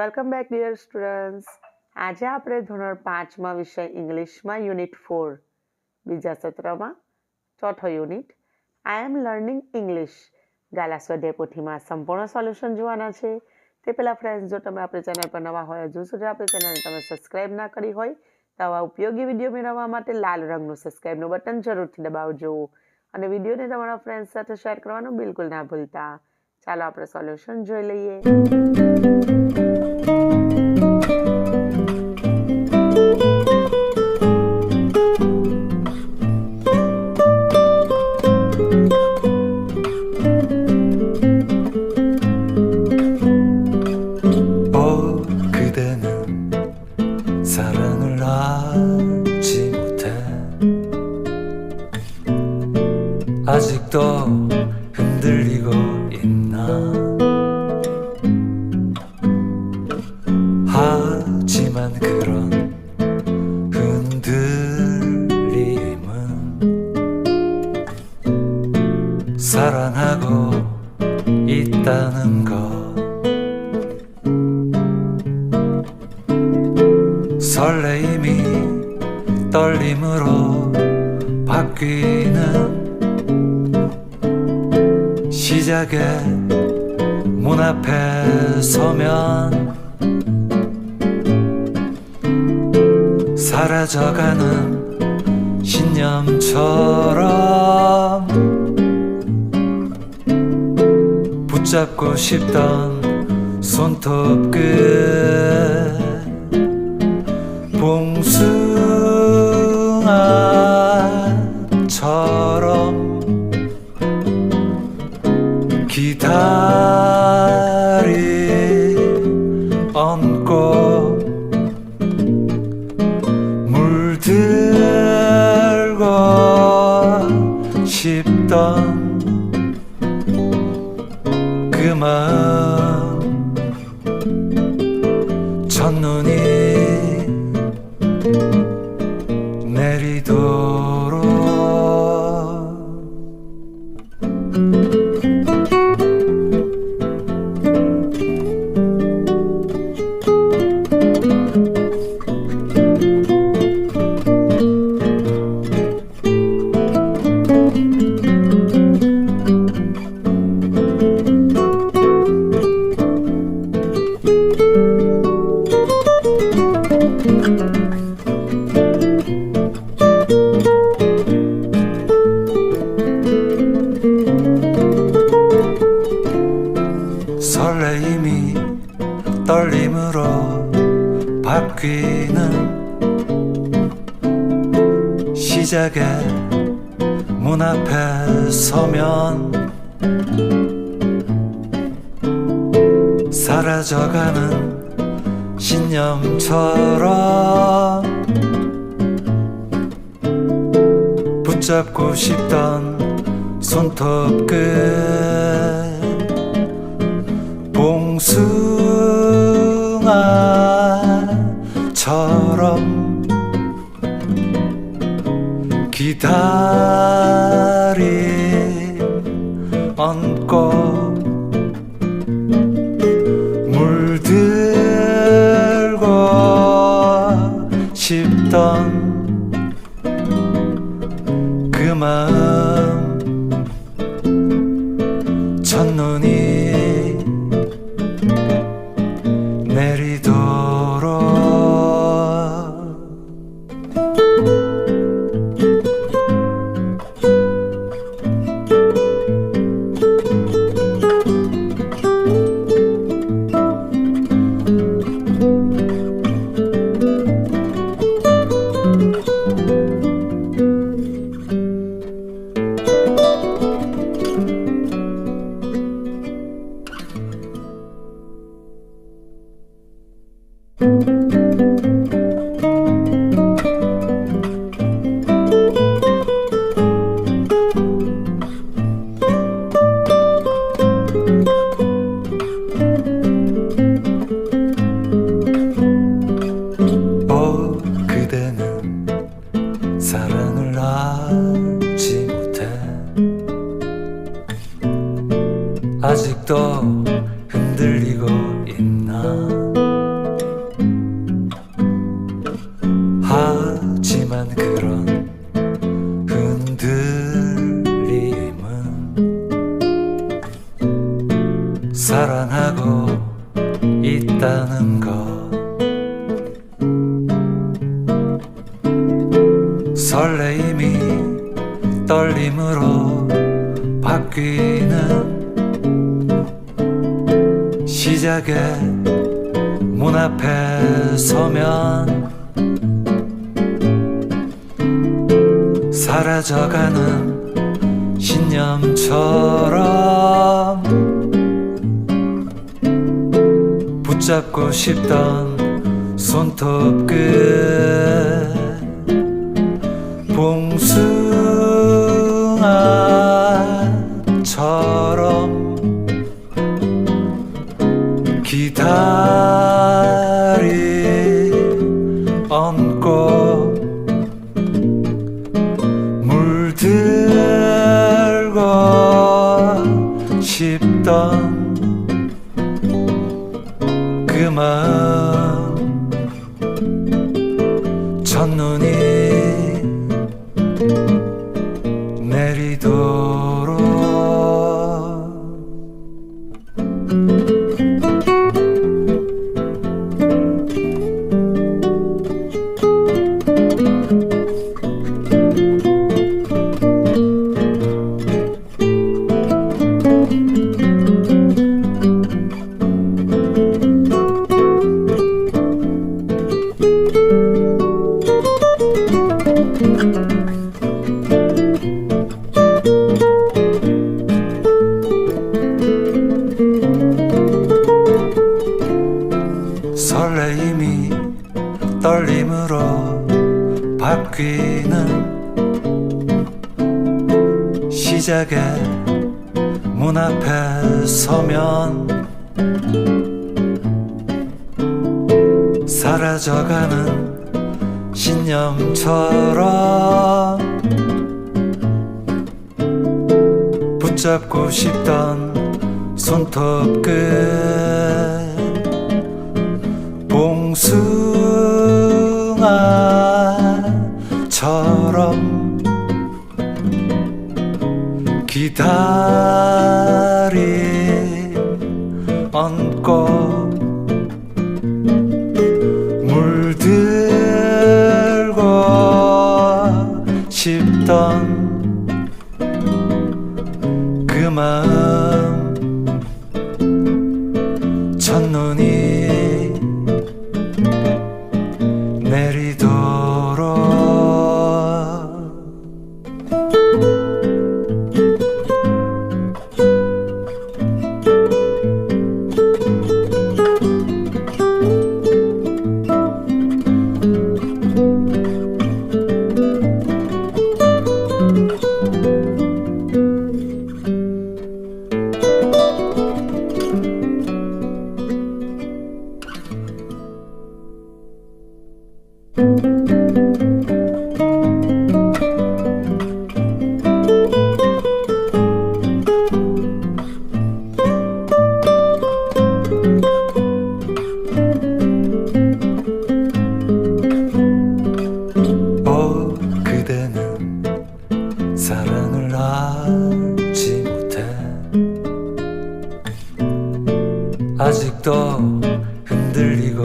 Welcome back dear students. આજે આપણે ધોરણ 5માં વિષય ઇંગ્લિશમાં યુનિટ 4 બીજા સત્રમાં ચોથો યુનિટ આઈ એમ લર્નિંગ ઇંગ્લિશ ગાલા સ્વાધ્યાય પોથીમાં સંપૂર્ણ સોલ્યુશન જોવાના છે. તે પહેલાં ફ્રેન્ડ્સ, જો તમે આપણી ચેનલ પર નવા હોય, હજુ સુધી આપણી ચેનલને તમે સબસ્ક્રાઈબ ના કરી હોય તો આવા ઉપયોગી વિડીયો મેળવવા માટે લાલ રંગનું સબસ્ક્રાઈબનું બટન જરૂરથી દબાવજો અને વિડીયોને તમારા ફ્રેન્ડ્સ સાથે શેર કરવાનું બિલકુલ ના ભૂલતા. ચાલો આપણે સોલ્યુશન જોઈ લઈએ. 사랑을 알지 못해 아직도 흔들리고 있나 하지만 그런 흔들림은 사랑하고 있다는 것 설레임이 떨림으로 바뀌는 시작의 문 앞에 서면 사라져가는 신념처럼 붙잡고 싶던 손톱 끝 봉숭아처럼 기다리 얹고 물들고 싶던 그 마음 첫눈이 내리도록 설레임이 떨림으로 바뀌는 시작의 문 앞에 서면 사라져가는 신념처럼 붙잡고 싶던 손톱 끝 봉숭아처럼 기다리 얹고 물들고 싶던 그 마음 첫눈이 내리도록 아직도 흔들리고 있나 있다는 것 설레임이 떨림으로 바뀌는 시작의 문 앞에 서면 사라져가는 신념처럼 붙잡고 싶던 손톱 끝 봉숭아처럼 기다리 얹고 물들고 싶던 그 마음 첫눈이 내리도록 설레임이 떨림으로 바뀌는 시작의 문 앞에 서면 사라져가는 신념처럼 붙잡고 싶던 손톱 끝 봉숭아처럼 기다리 얹고 물들고 싶던 그 마음 첫눈이 내리도록 그대는 사랑을 알지 못해 아직도 흔들리고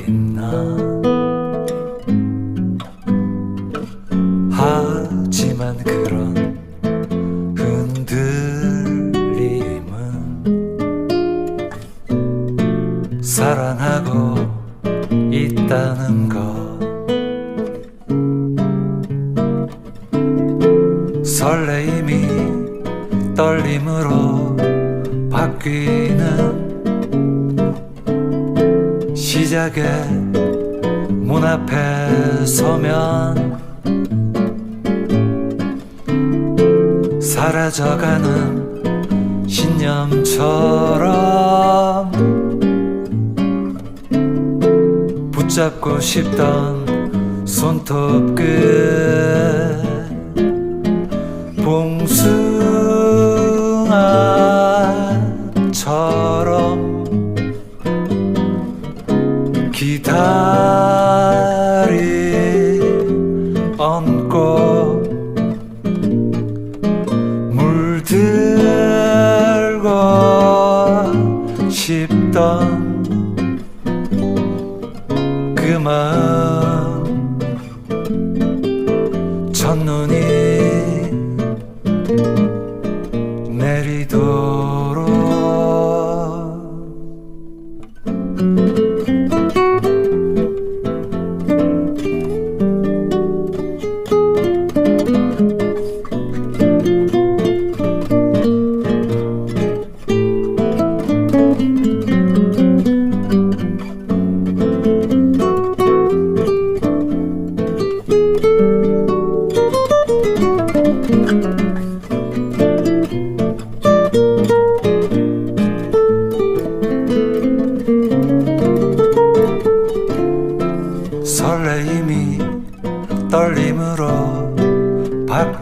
있나 하지만 그런 흔들림은 사랑하고 있다는 것 설레임이 떨림으로 바뀌는 시작의 문 앞에 서면 사라져가는 신념처럼 붙잡고 싶던 손톱 끝 봉숭아처럼 기다리 얹고 물들고 싶던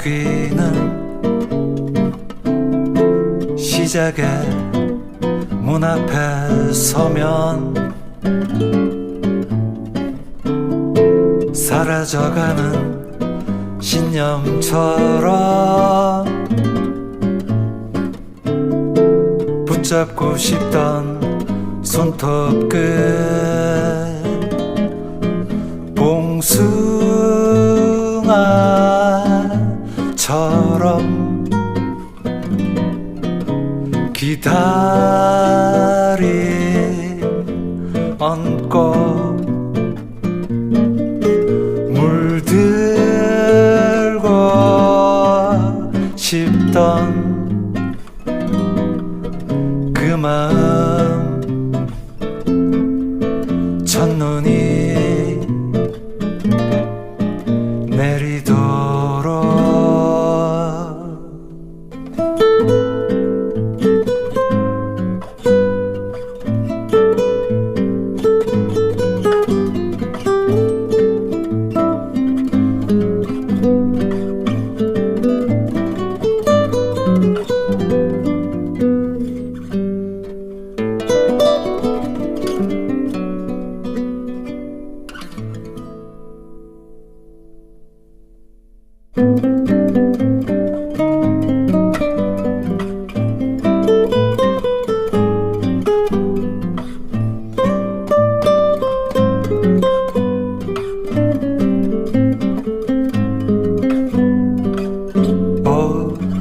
바뀌는 시작의 문 앞에 서면 사라져가는 신념처럼 붙잡고 싶던 손톱 끝 봉숭아처럼 기다림 얹고 물들고 싶던 그 마음 첫눈이 내리도록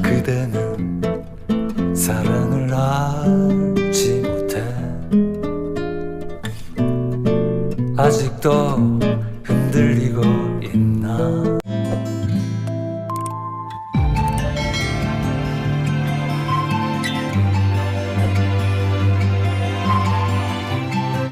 그대는 사랑을 알지 못해 아직도 흔들리고 있나